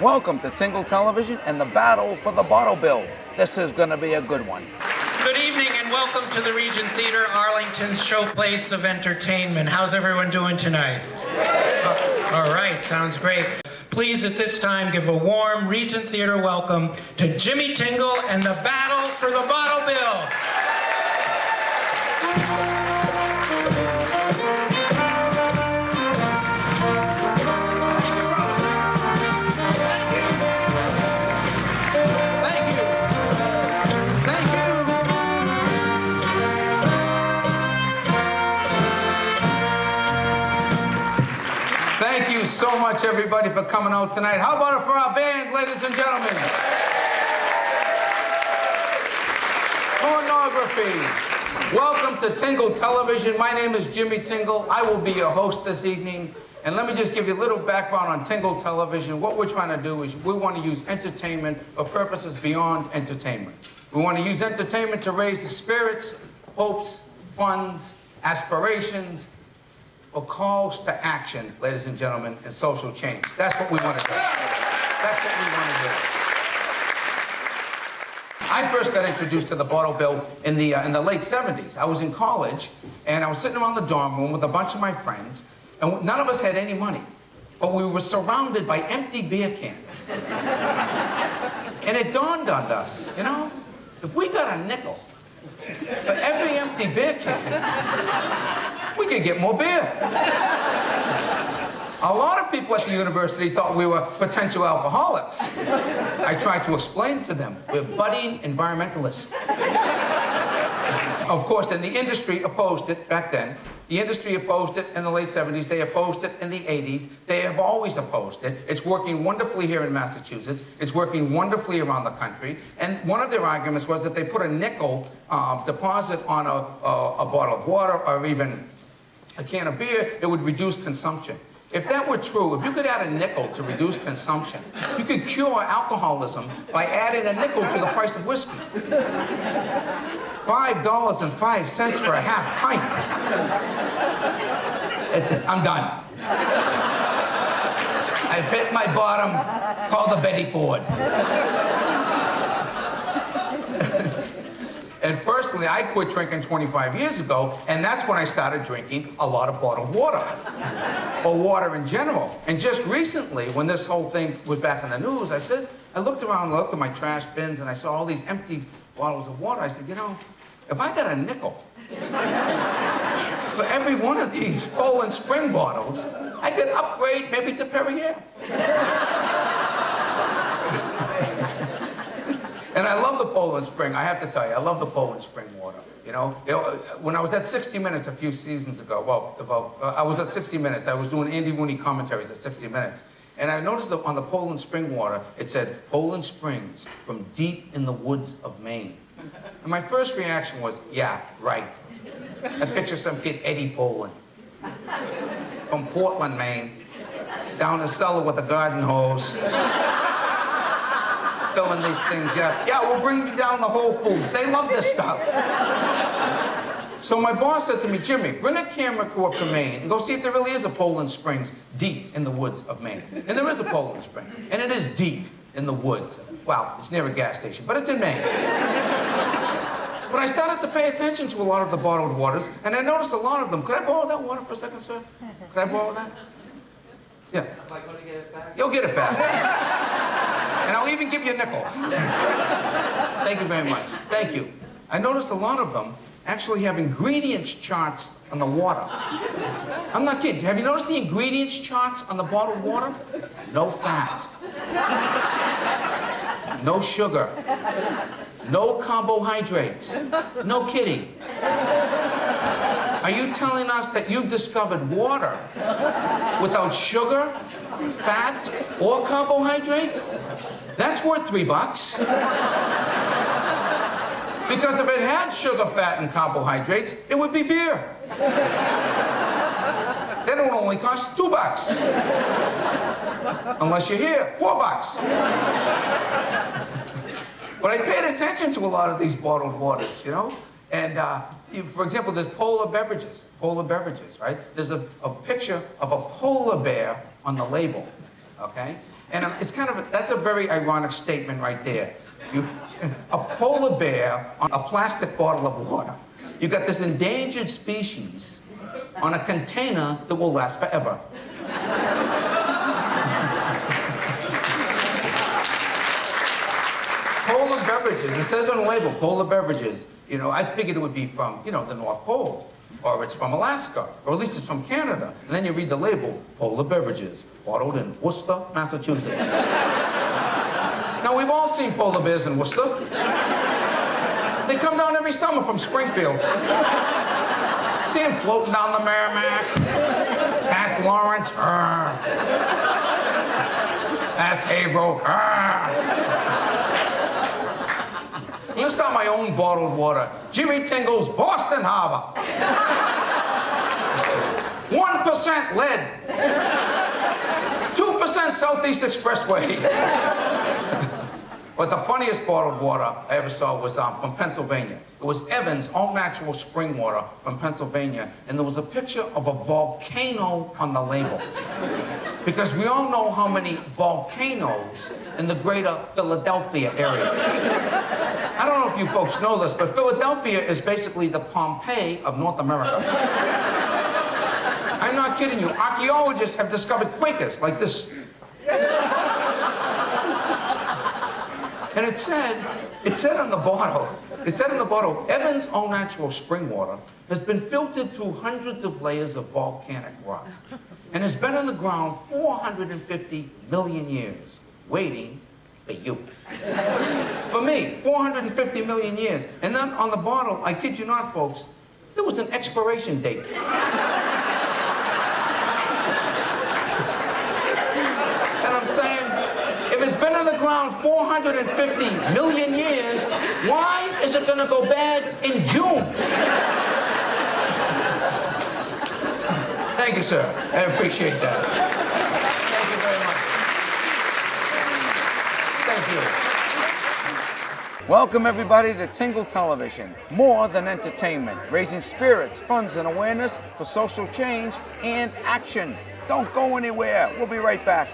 Welcome to Tingle Television and the battle for the bottle bill. This is going to be a good one. Good evening and welcome to the Regent Theater, Arlington's showplace of entertainment. How's everyone doing tonight? All right, sounds great. Please at this time give a warm Regent Theater welcome to Jimmy Tingle and the battle for the bottle bill. Thank you so much, everybody, for coming out tonight. How about it for our band, ladies and gentlemen? Pornography. Welcome to Tingle Television. My name is Jimmy Tingle. I will be your host this evening. And let me just give you a little background on Tingle Television. What we're trying to do is we want to use entertainment for purposes beyond entertainment. We want to use entertainment to raise the spirits, hopes, funds, aspirations, or calls to action, ladies and gentlemen, and social change. That's what we want to do. That's what we want to do. I first got introduced to the bottle bill in the late 70s. I was in college, and I was sitting around the dorm room with a bunch of my friends, and none of us had any money, but we were surrounded by empty beer cans. And it dawned on us, you know, if we got a nickel for every empty beer can, we could get more beer. A lot of people at the university thought we were potential alcoholics. I tried to explain to them, we're budding environmentalists. Of course, then the industry opposed it back then. The industry opposed it in the late 70s. They opposed it in the 80s. They have always opposed it. It's working wonderfully here in Massachusetts. It's working wonderfully around the country. And one of their arguments was that they put a nickel deposit on a bottle of water or even a can of beer, it would reduce consumption. If that were true, if you could add a nickel to reduce consumption, you could cure alcoholism by adding a nickel to the price of whiskey. $5.05 for a half pint. That's it, I'm done. I've hit my bottom, call the Betty Ford. And personally, I quit drinking 25 years ago, and that's when I started drinking a lot of bottled water, or water in general. And just recently, when this whole thing was back in the news, I looked around, I looked at my trash bins, and I saw all these empty bottles of water. I said, you know, if I got a nickel for every one of these Poland Spring bottles, I could upgrade maybe to Perrier. And I love the Poland Spring, I have to tell you, I love the Poland Spring water. You know, when I was at 60 Minutes a few seasons ago, I was at 60 Minutes, I was doing Andy Rooney commentaries at 60 Minutes, and I noticed that on the Poland Spring water, it said, Poland Springs from deep in the woods of Maine. And my first reaction was, yeah, right. I picture some kid, Eddie Poland, from Portland, Maine, down the cellar with a garden hose, filling these things up. Yeah, we'll bring you down to Whole Foods. They love this stuff. So my boss said to me, Jimmy, bring a camera crew up to Maine and go see if there really is a Poland Springs deep in the woods of Maine. And there is a Poland Spring, and it is deep in the woods. Well, it's near a gas station, but it's in Maine. But I started to pay attention to a lot of the bottled waters, and I noticed a lot of them. Could I borrow that water for a second, sir? Could I borrow that? Yeah. Am I going to get it back? You'll get it back. And I'll even give you a nickel. Thank you very much. Thank you. I noticed a lot of them actually have ingredients charts on the water. I'm not kidding. Have you noticed the ingredients charts on the bottled water? No fat. No sugar. No carbohydrates. No kidding. Are you telling us that you've discovered water without sugar, fat, or carbohydrates? That's worth $3. Because if it had sugar, fat, and carbohydrates, it would be beer. Then it would only cost $2. Unless you're here, $4. But I paid attention to a lot of these bottled waters, you know? And for example, there's polar beverages, right? There's a picture of a polar bear on the label, okay? And it's kind of, that's a very ironic statement right there. A polar bear on a plastic bottle of water. You got this endangered species on a container that will last forever. Polar beverages, it says on the label, polar beverages. You know, I figured it would be from, you know, the North Pole, or it's from Alaska, or at least it's from Canada. And then you read the label, polar beverages, bottled in Worcester, Massachusetts. Now, we've all seen polar bears in Worcester. They come down every summer from Springfield. See them floating down the Merrimack, past Lawrence, past Haverhill. Let's start my own bottled water. Jimmy Tingle's Boston Harbor. 1% lead. 2% Southeast Expressway. But the funniest bottled water I ever saw was from Pennsylvania. It was Evan's own actual spring water from Pennsylvania, and there was a picture of a volcano on the label. Because we all know how many volcanoes in the greater Philadelphia area. I don't know if you folks know this, but Philadelphia is basically the Pompeii of North America. I'm not kidding you. Archaeologists have discovered Quakers like this. And it said on the bottle, Evan's own natural spring water has been filtered through hundreds of layers of volcanic rock and has been on the ground 450 million years, waiting for you. For me, 450 million years. And then on the bottle, I kid you not, folks, there was an expiration date. And I'm saying, if it's been on the ground 450 million years, why is it gonna go bad in June? Thank you, sir. I appreciate that. Thank you very much. Thank you. Welcome everybody to Tingle Television. More than entertainment, raising spirits, funds, and awareness for social change and action. Don't go anywhere. We'll be right back.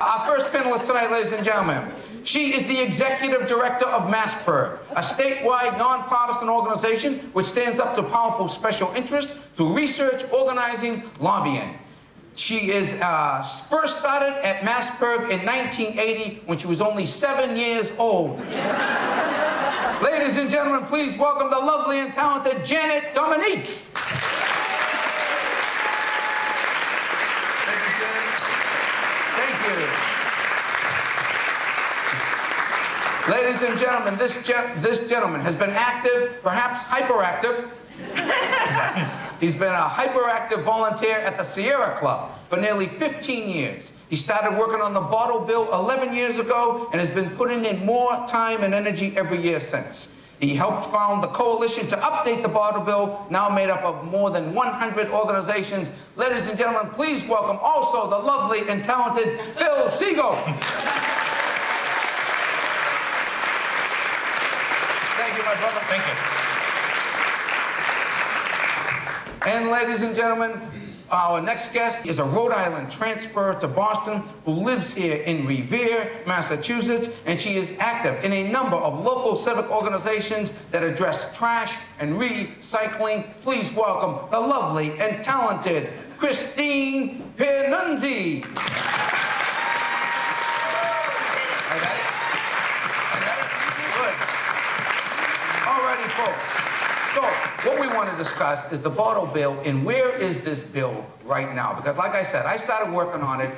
Our first panelist tonight, ladies and gentlemen, she is the executive director of MassPIRG, a statewide nonpartisan organization which stands up to powerful special interests through research, organizing, lobbying. She is first started at MassPIRG in 1980 when she was only 7 years old. Ladies and gentlemen, please welcome the lovely and talented Janet Dominiques. Ladies and gentlemen, this gentleman has been active, perhaps hyperactive. He's been a hyperactive volunteer at the Sierra Club for nearly 15 years. He started working on the bottle bill 11 years ago and has been putting in more time and energy every year since. He helped found the coalition to update the bottle bill, now made up of more than 100 organizations. Ladies and gentlemen, please welcome also the lovely and talented Phil Siegel. Thank you, my brother. Thank you. And ladies and gentlemen, our next guest is a Rhode Island transfer to Boston who lives here in Revere, Massachusetts, and she is active in a number of local civic organizations that address trash and recycling. Please welcome the lovely and talented Christine Pernunzi. Folks, so what we want to discuss is the bottle bill and where is this bill right now? Because like I said, I started working on it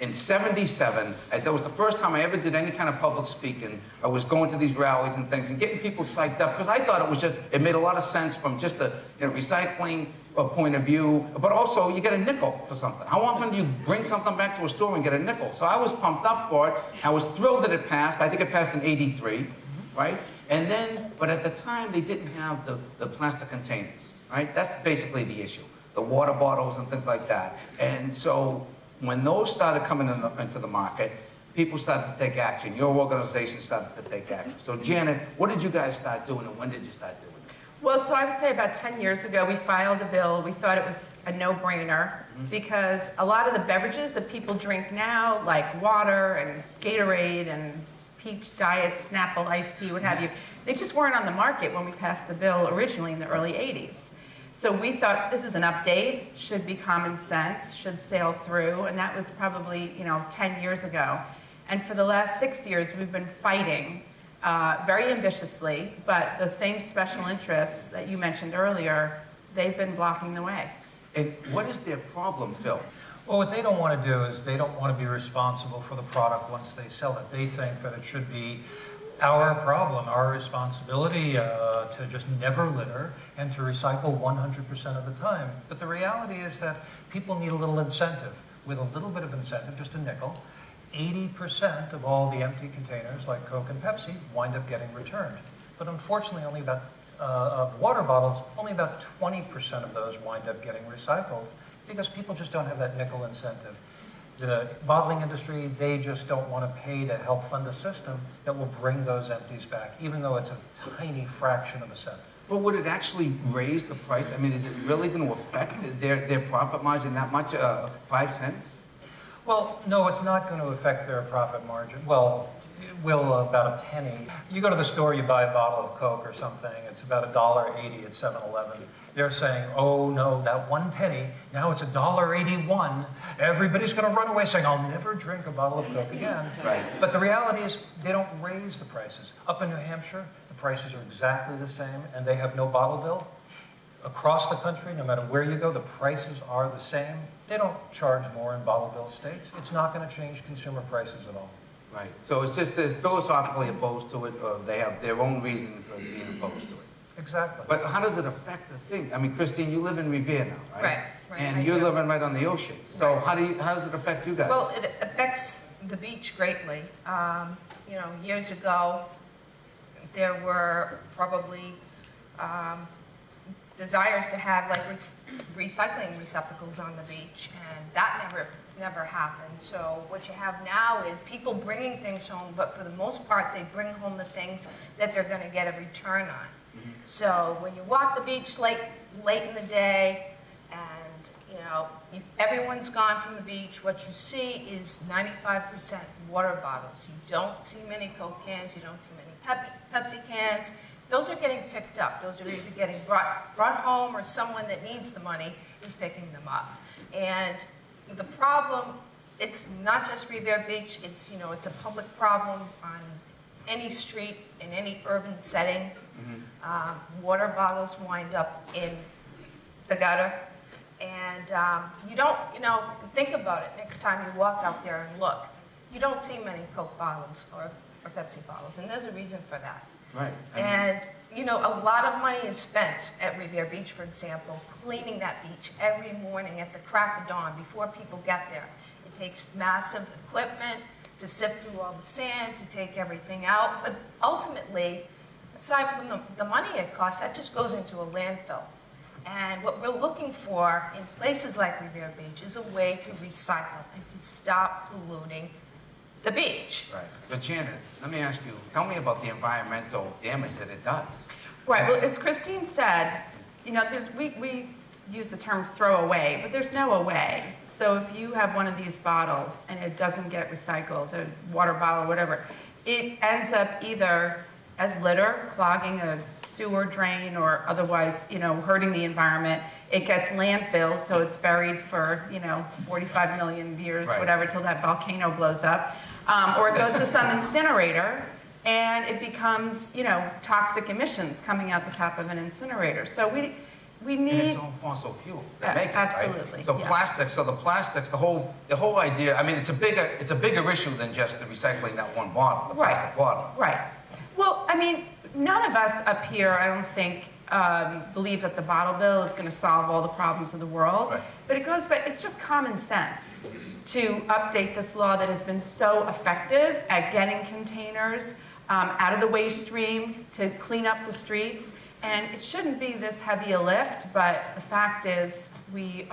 in 77. That was the first time I ever did any kind of public speaking. I was going to these rallies and things and getting people psyched up because I thought it made a lot of sense from just a recycling point of view, but also you get a nickel for something. How often do you bring something back to a store and get a nickel? So I was pumped up for it. I was thrilled that it passed. I think it passed in '83, right? And then, but at the time, they didn't have the plastic containers, right? That's basically the issue. The water bottles and things like that. And so when those started coming into the market, people started to take action. Your organization started to take action. So Janet, what did you guys start doing and when did you start doing it? Well, so I would say about 10 years ago, we filed a bill. We thought it was a no-brainer because a lot of the beverages that people drink now, like water and Gatorade and Peach Diet, Snapple iced tea, what have you, they just weren't on the market when we passed the bill originally in the early 80s. So we thought this is an update, should be common sense, should sail through, and that was probably 10 years ago. And for the last 6 years, we've been fighting very ambitiously, but the same special interests that you mentioned earlier, they've been blocking the way. And what is their problem, Phil? Well, what they don't want to do is they don't want to be responsible for the product once they sell it. They think that it should be our problem, our responsibility to just never litter and to recycle 100% of the time. But the reality is that people need a little incentive. With a little bit of incentive, just a nickel, 80% of all the empty containers, like Coke and Pepsi, wind up getting returned. But unfortunately, only about, of water bottles, only about 20% of those wind up getting recycled because people just don't have that nickel incentive. The bottling industry, they just don't want to pay to help fund a system that will bring those empties back, even though it's a tiny fraction of a cent. But would it actually raise the price? I mean, is it really going to affect their profit margin that much, 5 cents? Well, no, it's not going to affect their profit margin. Well, it will about a penny. You go to the store, you buy a bottle of Coke or something, it's about $1.80 at 7-Eleven. They're saying, oh no, that 1 penny, now it's $1.81. Everybody's going to run away saying, I'll never drink a bottle of Coke again. Right. But the reality is, they don't raise the prices. Up in New Hampshire, the prices are exactly the same, and they have no bottle bill. Across the country, no matter where you go, the prices are the same. They don't charge more in bottle bill states. It's not going to change consumer prices at all. Right. So it's just they're philosophically opposed to it, or they have their own reason for being opposed to it. Exactly. But how does it affect the thing? I mean, Christine, you live in Revere now, right? Right, right, I And you're do. living right on the ocean. So Right. how does it affect you guys? Well, it affects the beach greatly. Years ago, there were probably desires to have like recycling receptacles on the beach, and that never happened. So what you have now is people bringing things home, but for the most part, they bring home the things that they're going to get a return on. So when you walk the beach late in the day, and everyone's gone from the beach, what you see is 95% water bottles. You don't see many Coke cans, you don't see many Pepsi cans. Those are getting picked up. Those are either getting brought home, or someone that needs the money is picking them up. And the problem, it's not just Revere Beach, it's a public problem on any street, in any urban setting. Water bottles wind up in the gutter. And you don't, think about it next time you walk out there and look. You don't see many Coke bottles or Pepsi bottles, and there's a reason for that. Right. And, a lot of money is spent at Revere Beach, for example, cleaning that beach every morning at the crack of dawn before people get there. It takes massive equipment to sift through all the sand, to take everything out. But ultimately, aside from the money it costs, that just goes into a landfill. And what we're looking for in places like Revere Beach is a way to recycle and to stop polluting the beach. Right. But Janet, let me ask you, tell me about the environmental damage that it does. Right, well, as Christine said, we use the term throw away, but there's no away. So if you have one of these bottles and it doesn't get recycled, a water bottle, whatever, it ends up either as litter, clogging a sewer drain, or otherwise, hurting the environment. It gets landfilled, so it's buried for, 45 million years, Right. whatever, till that volcano blows up. Or it goes to some incinerator, and it becomes, toxic emissions coming out the top of an incinerator. So we And need... it's all fossil fuels that make it, right? Absolutely, So yeah. plastics, the whole idea, I mean, it's a bigger issue than just the recycling that one bottle, the Right. plastic bottle. Right. Well, I mean, none of us up here, I don't think, believe that the bottle bill is going to solve all the problems of the world. Right. But it goes back, it's just common sense to update this law that has been so effective at getting containers out of the waste stream, to clean up the streets. And it shouldn't be this heavy a lift, but the fact is we're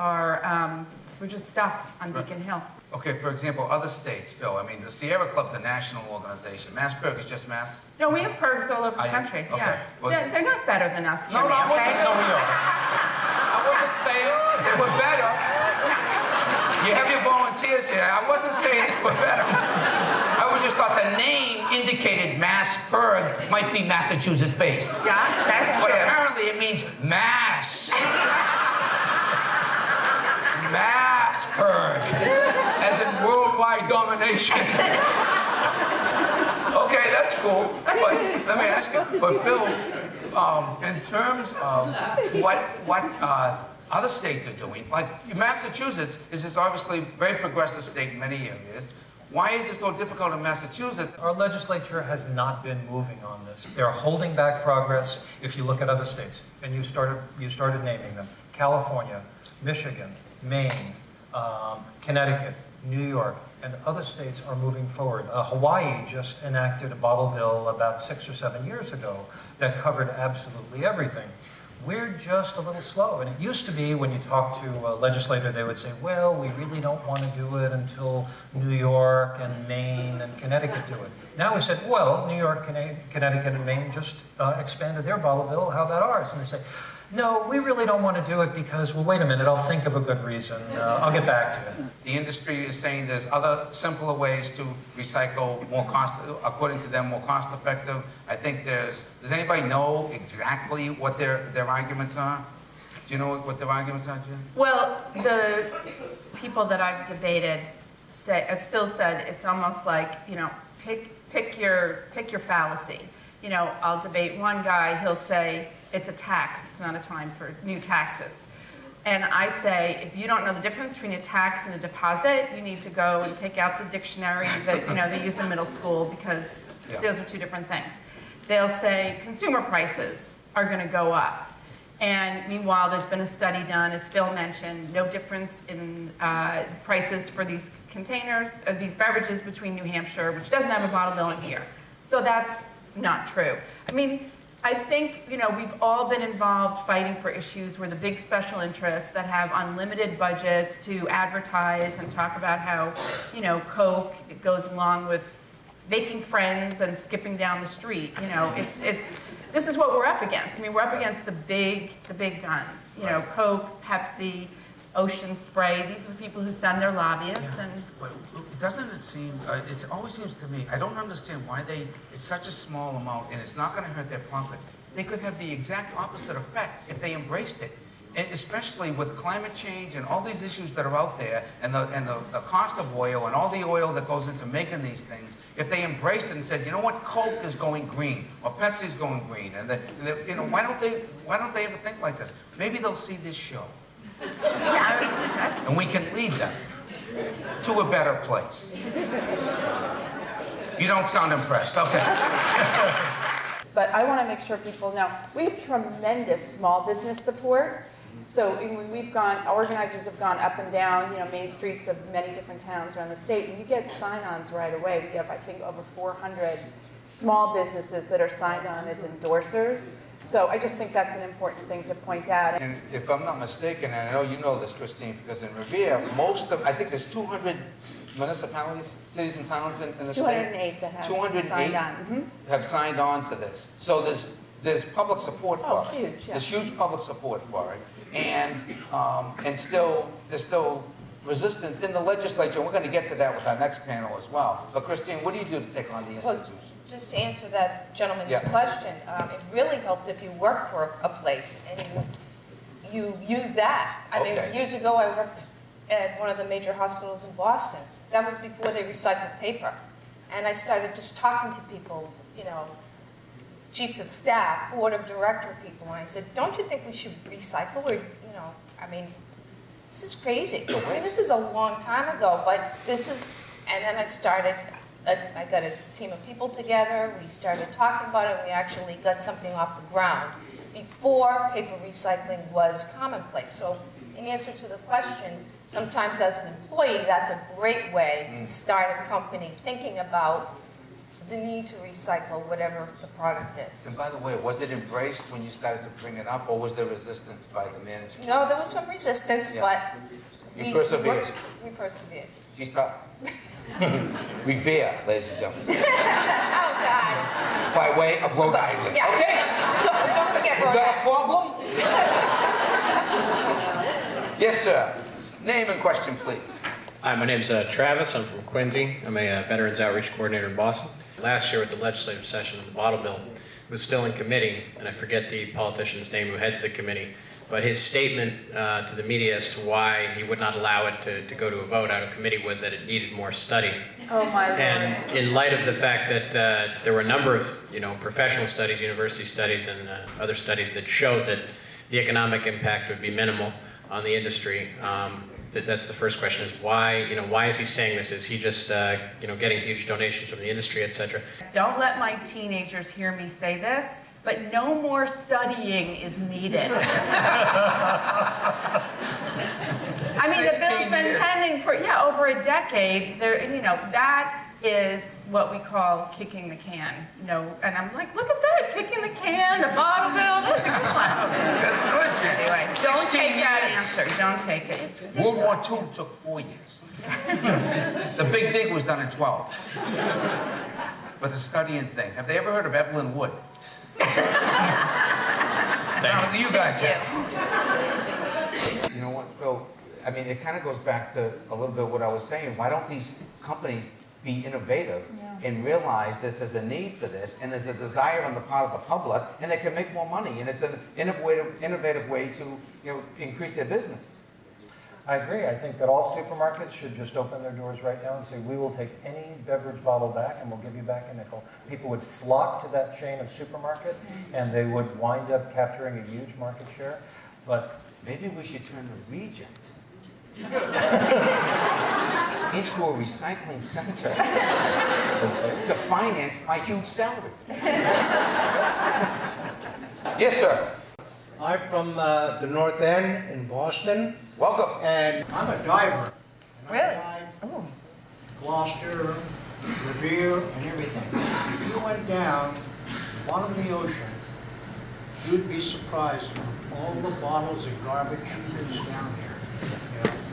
just stuck on Beacon Hill. Okay, for example, other states, Phil, I mean, the Sierra Club's a national organization. MassPerg is just Mass? No, we have perks all over the country, Okay. yeah. Well, They're not better than us, No, Jimmy, no, I okay? wasn't, No, we are. I wasn't saying they were better. You have your volunteers here. I wasn't saying they were better. I was just thought the name indicated MassPerg might be Massachusetts-based. Yeah, that's But true. apparently it means mass. MassPerg. As in worldwide domination. Okay, that's cool. But let me ask you, but Phil, in terms of what other states are doing, like Massachusetts is this obviously very progressive state in many areas. Why is it so difficult in Massachusetts? Our legislature has not been moving on this. They're holding back progress if you look at other states, and you started naming them. California, Michigan, Maine, Connecticut, New York, and other states are moving forward. Hawaii just enacted a bottle bill about 6 or 7 years ago that covered absolutely everything. We're just a little slow. And it used to be when you talk to a legislator, they would say, well, we really don't want to do it until New York and Maine and Connecticut do it. Now we said, well, New York, Connecticut, and Maine just expanded their bottle bill. How about ours? And they say, no, we really don't want to do it because, well, wait a minute, I'll think of a good reason. I'll get back to you. The industry is saying there's other simpler ways to recycle, more cost, according to them, more cost effective. I think does anybody know exactly what their arguments are? Do you know what their arguments are, Jim? Well, the people that I've debated say, as Phil said, it's almost like, you know, pick your fallacy. You know, I'll debate one guy, he'll say, it's a tax, it's not a time for new taxes. And I say, if you don't know the difference between a tax and a deposit, you need to go and take out the dictionary that, you know, they use in middle school, because those are two different things. They'll say consumer prices are going to go up. And meanwhile, there's been a study done, as Phil mentioned, no difference in prices for these containers of these beverages between New Hampshire, which doesn't have a bottle bill, and here. So that's not true. I mean, I think, you know, we've all been involved fighting for issues where the big special interests that have unlimited budgets to advertise and talk about how, you know, Coke, it goes along with making friends and skipping down the street. You know, this is what we're up against. I mean, we're up against the big guns. You know, Coke, Pepsi, Ocean Spray. These are the people who send their lobbyists. Yeah. And But doesn't it seem, it always seems to me, I don't understand why it's such a small amount and it's not going to hurt their profits. They could have the exact opposite effect if they embraced it. And especially with climate change and all these issues that are out there, and the cost of oil and all the oil that goes into making these things, if they embraced it and said, you know what, Coke is going green, or Pepsi's going green, and you know, why don't they ever think like this? Maybe they'll see this show. yeah, And we can lead them to a better place. You don't sound impressed, okay. But I want to make sure people know, we have tremendous small business support. So organizers have gone up and down, you know, main streets of many different towns around the state, and you get sign-ons right away. We have, I think, over 400 small businesses that are signed on as endorsers. So I just think that's an important thing to point out. And if I'm not mistaken, and I know you know this, Christine, because in Revere, I think there's 200 municipalities, cities and towns in the state. 208 that have 208 signed on. have signed on to this. So there's public support for it. Huge, yeah. There's huge public support for it. And still, there's still resistance in the legislature. And we're going to get to that with our next panel as well. But Christine, what do you do to take on the institutions? Just to answer that gentleman's question, it really helps if you work for a place and you use that. I mean, years ago I worked at one of the major hospitals in Boston. That was before they recycled paper. And I started just talking to people, you know, chiefs of staff, board of director people, and I said, don't you think we should recycle? Or, you know, I mean, this is crazy. I mean, this is a long time ago, but this is, and then I got a team of people together, we started talking about it, and we actually got something off the ground before paper recycling was commonplace. So in answer to the question, sometimes as an employee, that's a great way to start a company thinking about the need to recycle whatever the product is. And by the way, was it embraced when you started to bring it up, or was there resistance by the management? No, there was some resistance, but You persevered. we persevered. She's tough. Revere, ladies and gentlemen. Oh, God. By way of Rhode Island. Yeah. Okay? Don't forget You Rhode got a Island. problem? Yes, sir. Name and question, please. Hi, my name's Travis. I'm from Quincy. I'm a Veterans Outreach Coordinator in Boston. Last year at the legislative session, the bottle bill was still in committee, and I forget the politician's name who heads the committee, but his statement to the media as to why he would not allow it to go to a vote out of committee was that it needed more study. Oh, my Lord. And in light of the fact that there were a number of professional studies, university studies, and other studies that showed that the economic impact would be minimal on the industry, that's the first question: is why is he saying this? Is he just getting huge donations from the industry, etc.? Don't let my teenagers hear me say this, but no more studying is needed. I mean, the bill's been pending for, over a decade. That is what we call kicking the can. And I'm like, look at that, kicking the can, the bottle bill, that's a good one. That's good, Jim. Anyway, don't 16 take that years. answer, don't take it, it's ridiculous. World War II took 4 years. The Big Dig was done in 12. But the studying thing, have they ever heard of Evelyn Wood? Now, you guys have. You know what, Phil? I mean, it kind of goes back to a little bit what I was saying. Why don't these companies be innovative and realize that there's a need for this and there's a desire on the part of the public and they can make more money, and it's an innovative way to increase their business. I agree. I think that all supermarkets should just open their doors right now and say, we will take any beverage bottle back and we'll give you back a nickel. People would flock to that chain of supermarket and they would wind up capturing a huge market share. But maybe we should turn the Regent into a recycling center to finance my huge salary. Yes, sir. I'm from the North End in Boston. Welcome. And I'm a diver. And Really? I dive Gloucester, Revere, and everything. If you went down the bottom of the ocean, you'd be surprised at all the bottles and garbage that's down here.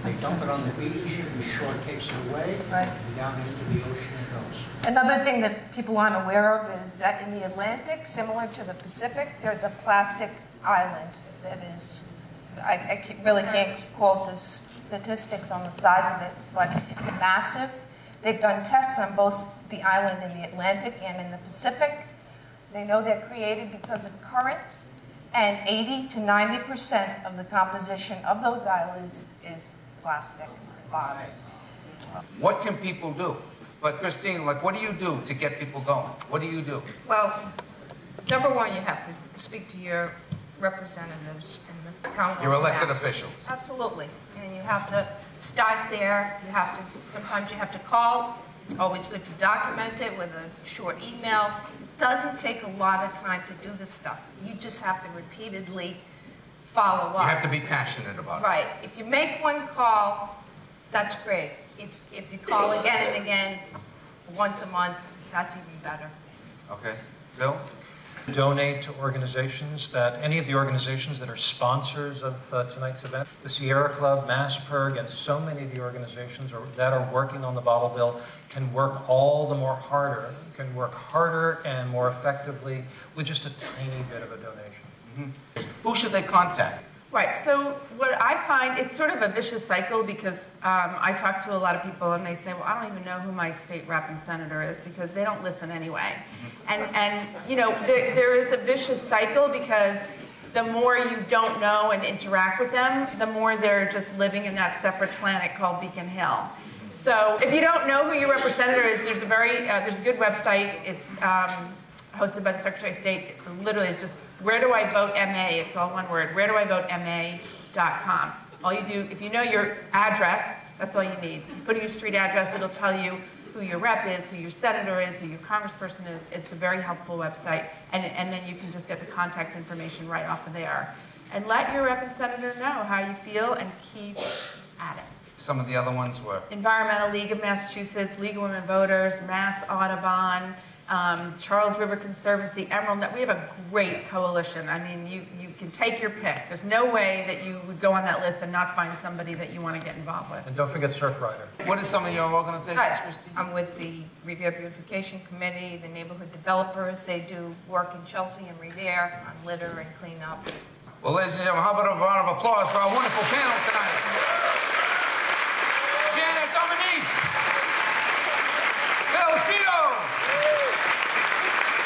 They dump it on the beach, the shore takes it away, and down into the ocean it goes. Another thing that people aren't aware of is that in the Atlantic, similar to the Pacific, there's a plastic island that is, really can't quote the statistics on the size of it, but it's massive. They've done tests on both the island in the Atlantic and in the Pacific. They know they're created because of currents, and 80 to 90% of the composition of those islands is plastic bottles. What can people do? But Christine, what do you do to get people going? What do you do? Well, number one, you have to speak to your representatives in the county. Your elected officials. Absolutely. And you have to start there. Sometimes you have to call. It's always good to document it with a short email. It doesn't take a lot of time to do this stuff. You just have to repeatedly follow up. You have to be passionate about it. Right. If you make one call, that's great. If you call again and again, once a month, that's even better. Okay. Phil? donate to organizations any of the organizations that are sponsors of tonight's event. The Sierra Club, Massperg, and so many of the organizations that are working on the bottle bill can work all the more harder, can work harder and more effectively with just a tiny bit of a donation. Mm-hmm. Who should they contact? Right, so what I find, it's sort of a vicious cycle because I talk to a lot of people and they say, well, I don't even know who my state rep and senator is because they don't listen anyway. And you know, there is a vicious cycle because the more you don't know and interact with them, the more they're just living in that separate planet called Beacon Hill. So if you don't know who your representative is, there's a good website. It's hosted by the Secretary of State. It literally is just Where Do I Vote MA? It's all one word. WhereDoIVoteMA.com. All you do, if you know your address, that's all you need. You put in your street address, it'll tell you who your rep is, who your senator is, who your congressperson is. It's a very helpful website, and then you can just get the contact information right off of there. And let your rep and senator know how you feel and keep at it. Some of the other ones were? Environmental League of Massachusetts, League of Women Voters, Mass Audubon, Charles River Conservancy, Emerald Net. We have a great coalition. I mean, you can take your pick. There's no way that you would go on that list and not find somebody that you want to get involved with. And don't forget Surfrider. What is some of your organizations, Hi, Christine? I'm with the Revere Beautification Committee, the neighborhood developers. They do work in Chelsea and Revere on litter and cleanup. Well, ladies and gentlemen, how about a round of applause for our wonderful panel tonight? Janet Dominique, Felicito,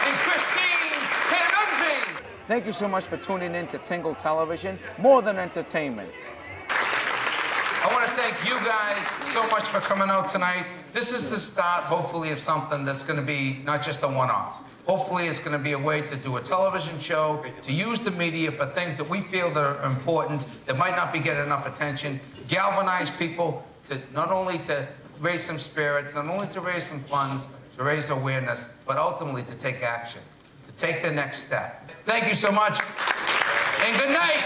and Christine Panunzi. Thank you so much for tuning in to Tingle Television, more than entertainment. I want to thank you guys so much for coming out tonight. This is the start, hopefully, of something that's going to be not just a one-off. Hopefully, it's going to be a way to do a television show, to use the media for things that we feel that are important, that might not be getting enough attention, galvanize people to not only to raise some spirits, not only to raise some funds, to raise awareness, but ultimately to take action, to take the next step. Thank you so much, and good night.